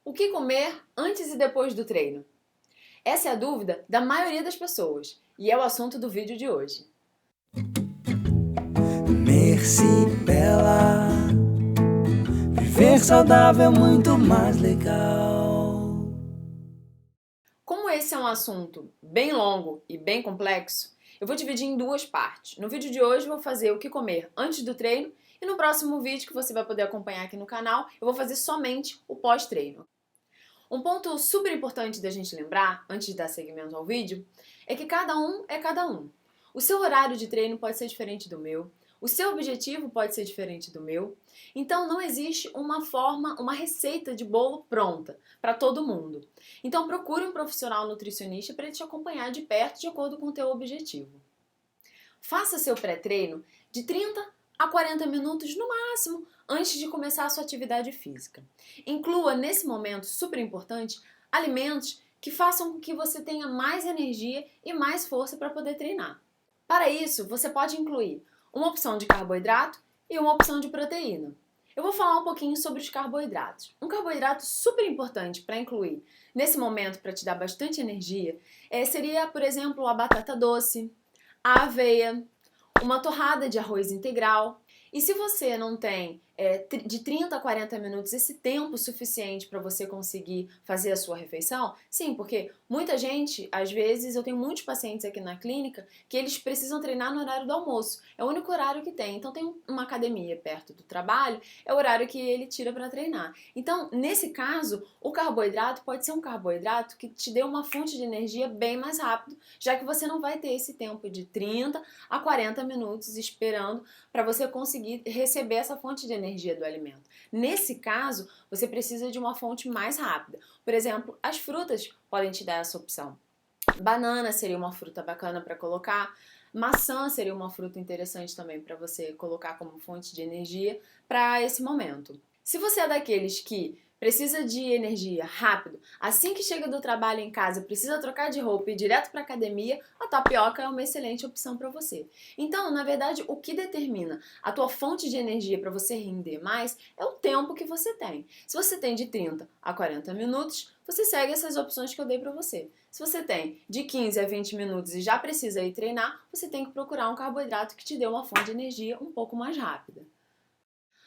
O que comer antes e depois do treino? Essa é a dúvida da maioria das pessoas e é o assunto do vídeo de hoje. Merci Bella, viver saudável é muito mais legal. Como esse é um assunto bem longo e bem complexo, eu vou dividir em duas partes. No vídeo de hoje eu vou fazer o que comer antes do treino e no próximo vídeo, que você vai poder acompanhar aqui no canal, eu vou fazer somente o pós-treino. Um ponto super importante da gente lembrar, antes de dar seguimento ao vídeo, é que cada um é cada um. O seu horário de treino pode ser diferente do meu, o seu objetivo pode ser diferente do meu, então não existe uma receita de bolo pronta para todo mundo. Então procure um profissional nutricionista para ele te acompanhar de perto de acordo com o teu objetivo. Faça seu pré-treino de 30 a 40 minutos no máximo antes de começar a sua atividade física. Inclua nesse momento super importante alimentos que façam com que você tenha mais energia e mais força para poder treinar. Para isso, você pode incluir uma opção de carboidrato e uma opção de proteína. Eu vou falar um pouquinho sobre os carboidratos. Um carboidrato super importante para incluir nesse momento para te dar bastante energia seria, por exemplo, a batata doce, a aveia, uma torrada de arroz integral. E se você não tem de 30 a 40 minutos esse tempo suficiente para você conseguir fazer a sua refeição, sim, porque muita gente, às vezes, eu tenho muitos pacientes aqui na clínica que eles precisam treinar no horário do almoço. É o único horário que tem. Então tem uma academia perto do trabalho, é o horário que ele tira para treinar. Então, nesse caso, o carboidrato pode ser um carboidrato que te dê uma fonte de energia bem mais rápido, já que você não vai ter esse tempo de 30 a 40 minutos esperando para você conseguir receber essa fonte de energia do alimento. Nesse caso, você precisa de uma fonte mais rápida. Por exemplo, as frutas podem te dar essa opção. Banana seria uma fruta bacana para colocar. Maçã seria uma fruta interessante também para você colocar como fonte de energia para esse momento. Se você é daqueles que precisa de energia rápido, assim que chega do trabalho em casa, precisa trocar de roupa e ir direto para a academia, a tapioca é uma excelente opção para você. Então, na verdade, o que determina a tua fonte de energia para você render mais é o tempo que você tem. Se você tem de 30 a 40 minutos, você segue essas opções que eu dei para você. Se você tem de 15 a 20 minutos e já precisa ir treinar, você tem que procurar um carboidrato que te dê uma fonte de energia um pouco mais rápida.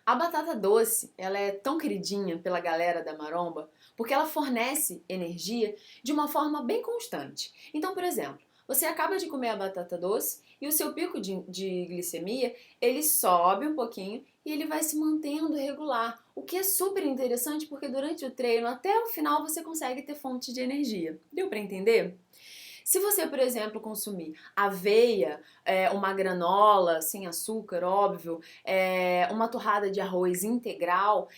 A batata doce, ela é tão queridinha pela galera da maromba porque ela fornece energia de uma forma bem constante. Então, por exemplo, você acaba de comer a batata doce e o seu pico de glicemia, ele sobe um pouquinho e ele vai se mantendo regular, o que é super interessante porque durante o treino, até o final, você consegue ter fonte de energia. Deu para entender? Se você, por exemplo, consumir aveia, uma granola sem açúcar, óbvio, uma torrada de arroz integral,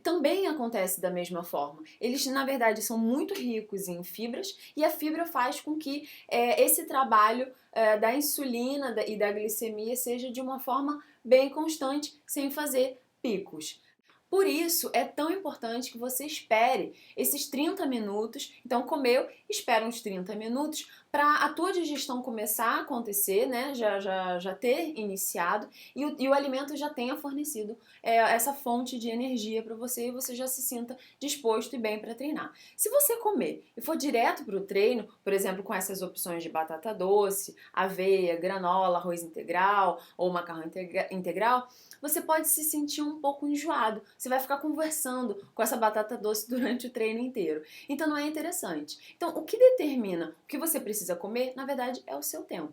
também acontece da mesma forma. Eles, na verdade, são muito ricos em fibras e a fibra faz com que esse trabalho da insulina e da glicemia seja de uma forma bem constante, sem fazer picos. Por isso, é tão importante que você espere esses 30 minutos. Então, comeu, espera uns 30 minutos para a tua digestão começar a acontecer, né? Já ter iniciado e o alimento já tenha fornecido essa fonte de energia para você e você já se sinta disposto e bem para treinar. Se você comer e for direto para o treino, por exemplo, com essas opções de batata doce, aveia, granola, arroz integral ou macarrão integral, você pode se sentir um pouco enjoado. Você vai ficar conversando com essa batata doce durante o treino inteiro. Então não é interessante. Então o que determina o que você precisa comer, na verdade, é o seu tempo.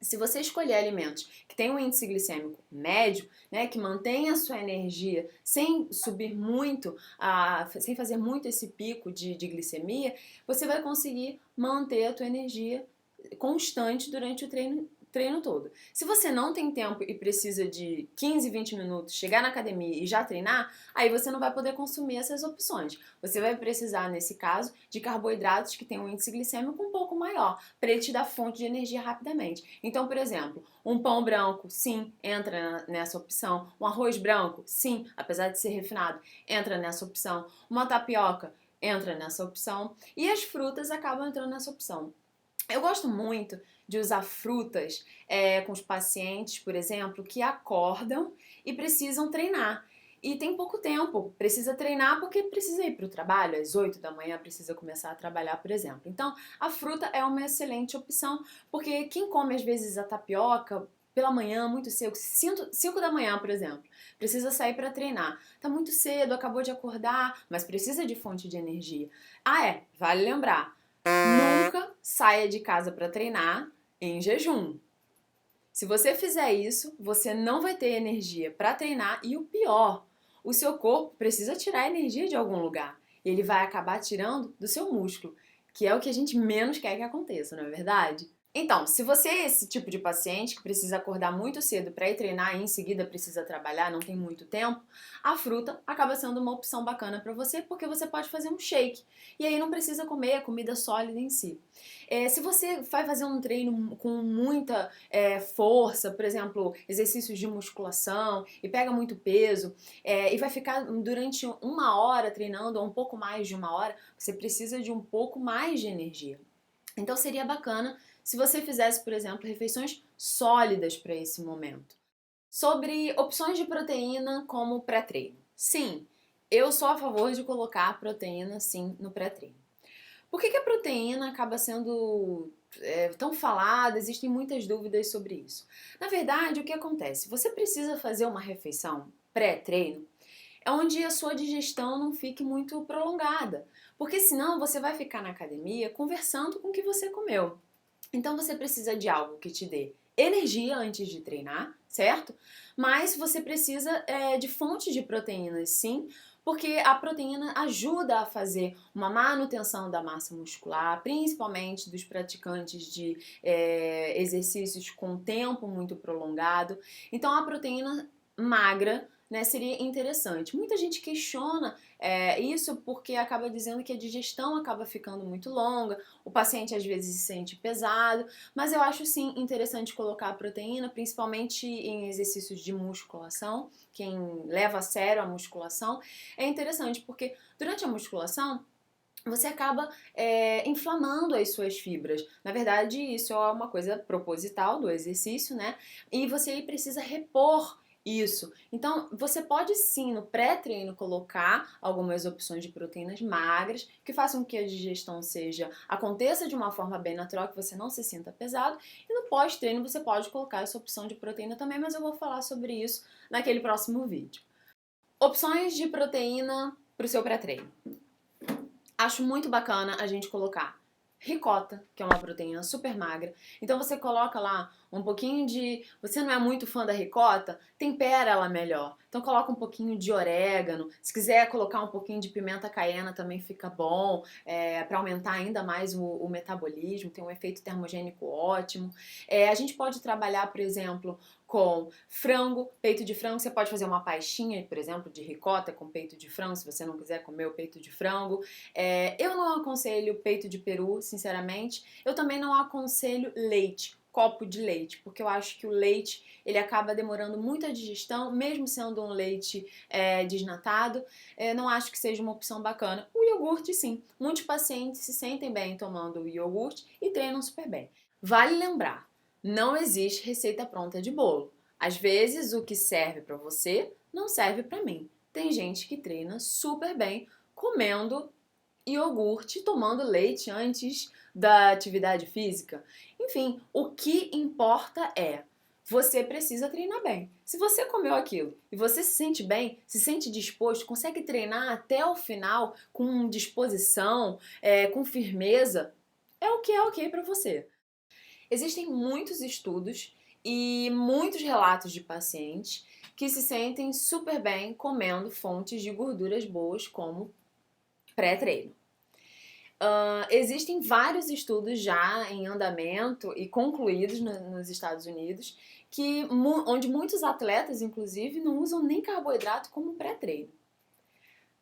Se você escolher alimentos que têm um índice glicêmico médio, né, que mantém a sua energia sem subir muito, sem fazer muito esse pico de glicemia, você vai conseguir manter a tua energia constante durante o treino todo. Se você não tem tempo e precisa de 15, 20 minutos chegar na academia e já treinar, aí você não vai poder consumir essas opções. Você vai precisar, nesse caso, de carboidratos que têm um índice glicêmico um pouco maior, para ele te dar fonte de energia rapidamente. Então, por exemplo, um pão branco, sim, entra nessa opção. Um arroz branco, sim, apesar de ser refinado, entra nessa opção. Uma tapioca entra nessa opção. E as frutas acabam entrando nessa opção. Eu gosto muito de usar frutas com os pacientes, por exemplo, que acordam e precisam treinar. e tem pouco tempo, precisa treinar porque precisa ir para o trabalho, às 8 da manhã precisa começar a trabalhar, por exemplo. Então, a fruta é uma excelente opção, porque quem come às vezes a tapioca pela manhã, muito cedo, 5 da manhã, por exemplo, precisa sair para treinar. Tá muito cedo, acabou de acordar, mas precisa de fonte de energia. Ah, vale lembrar, nunca saia de casa para treinar em jejum. Se você fizer isso, você não vai ter energia para treinar e o pior, o seu corpo precisa tirar energia de algum lugar. E ele vai acabar tirando do seu músculo, que é o que a gente menos quer que aconteça, não é verdade? Então, se você é esse tipo de paciente que precisa acordar muito cedo para ir treinar e em seguida precisa trabalhar, não tem muito tempo, a fruta acaba sendo uma opção bacana para você porque você pode fazer um shake e aí não precisa comer a comida sólida em si. Se você vai fazer um treino com muita força, por exemplo, exercícios de musculação e pega muito peso e vai ficar durante 1 hora treinando ou um pouco mais de 1 hora, você precisa de um pouco mais de energia. Então seria bacana se você fizesse, por exemplo, refeições sólidas para esse momento. Sobre opções de proteína como pré-treino. Sim, eu sou a favor de colocar proteína sim no pré-treino. Por que a proteína acaba sendo tão falada? Existem muitas dúvidas sobre isso. Na verdade, o que acontece? Você precisa fazer uma refeição pré-treino onde a sua digestão não fique muito prolongada, porque senão você vai ficar na academia conversando com o que você comeu. Então você precisa de algo que te dê energia antes de treinar, certo? Mas você precisa de fonte de proteínas, sim, porque a proteína ajuda a fazer uma manutenção da massa muscular, principalmente dos praticantes de exercícios com tempo muito prolongado. Então a proteína magra, né, seria interessante. Muita gente questiona isso porque acaba dizendo que a digestão acaba ficando muito longa, o paciente às vezes se sente pesado, mas eu acho sim interessante colocar a proteína, principalmente em exercícios de musculação. Quem leva a sério a musculação é interessante porque durante a musculação você acaba inflamando as suas fibras. Na verdade, isso é uma coisa proposital do exercício, né? E você precisa repor isso. Então, você pode sim, no pré-treino, colocar algumas opções de proteínas magras que façam que a digestão aconteça de uma forma bem natural, que você não se sinta pesado. E no pós-treino você pode colocar essa opção de proteína também, mas eu vou falar sobre isso naquele próximo vídeo. Opções de proteína para o seu pré-treino. Acho muito bacana a gente colocar ricota, que é uma proteína super magra. Então você coloca lá um pouquinho de... Você não é muito fã da ricota? Tempera ela melhor. Então coloca um pouquinho de orégano. Se quiser colocar um pouquinho de pimenta caiena também fica bom, para aumentar ainda mais o metabolismo. Tem um efeito termogênico ótimo. A gente pode trabalhar, por exemplo, com frango, peito de frango. Você pode fazer uma pastinha, por exemplo, de ricota com peito de frango, se você não quiser comer o peito de frango. Eu não aconselho peito de peru, sinceramente. Eu também não aconselho leite, copo de leite, porque eu acho que o leite ele acaba demorando muito a digestão, mesmo sendo um leite desnatado. Não acho que seja uma opção bacana. O iogurte, sim. Muitos pacientes se sentem bem tomando o iogurte e treinam super bem. Vale lembrar, não existe receita pronta de bolo. Às vezes o que serve para você não serve para mim. Tem gente que treina super bem comendo iogurte, tomando leite antes da atividade física. Enfim, o que importa é você precisa treinar bem. Se você comeu aquilo e você se sente bem, se sente disposto, consegue treinar até o final com disposição, com firmeza, é o que é ok para você. Existem muitos estudos e muitos relatos de pacientes que se sentem super bem comendo fontes de gorduras boas como pré-treino. Existem vários estudos já em andamento e concluídos nos Estados Unidos onde muitos atletas, inclusive, não usam nem carboidrato como pré-treino.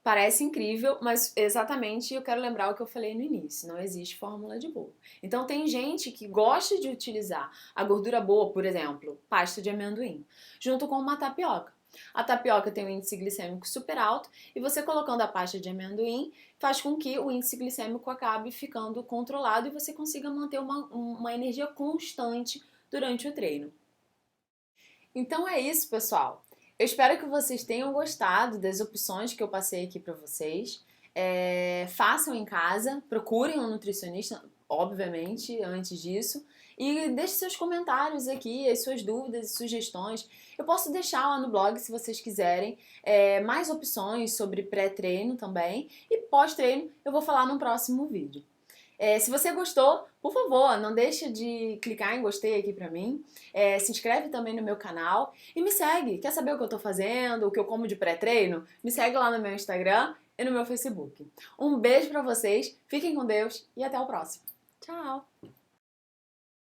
Parece incrível, mas exatamente eu quero lembrar o que eu falei no início, não existe fórmula de bolo. Então tem gente que gosta de utilizar a gordura boa, por exemplo, pasta de amendoim, junto com uma tapioca. A tapioca tem um índice glicêmico super alto e você colocando a pasta de amendoim faz com que o índice glicêmico acabe ficando controlado e você consiga manter uma energia constante durante o treino. Então é isso, pessoal. Eu espero que vocês tenham gostado das opções que eu passei aqui para vocês. Façam em casa, procurem um nutricionista, obviamente, antes disso. E deixe seus comentários aqui, as suas dúvidas e sugestões. Eu posso deixar lá no blog, se vocês quiserem, mais opções sobre pré-treino também. E pós-treino eu vou falar no próximo vídeo. Se você gostou, por favor, não deixe de clicar em gostei aqui pra mim. Se inscreve também no meu canal e me segue. Quer saber o que eu tô fazendo, o que eu como de pré-treino? Me segue lá no meu Instagram e no meu Facebook. Um beijo pra vocês, fiquem com Deus e até o próximo. Tchau!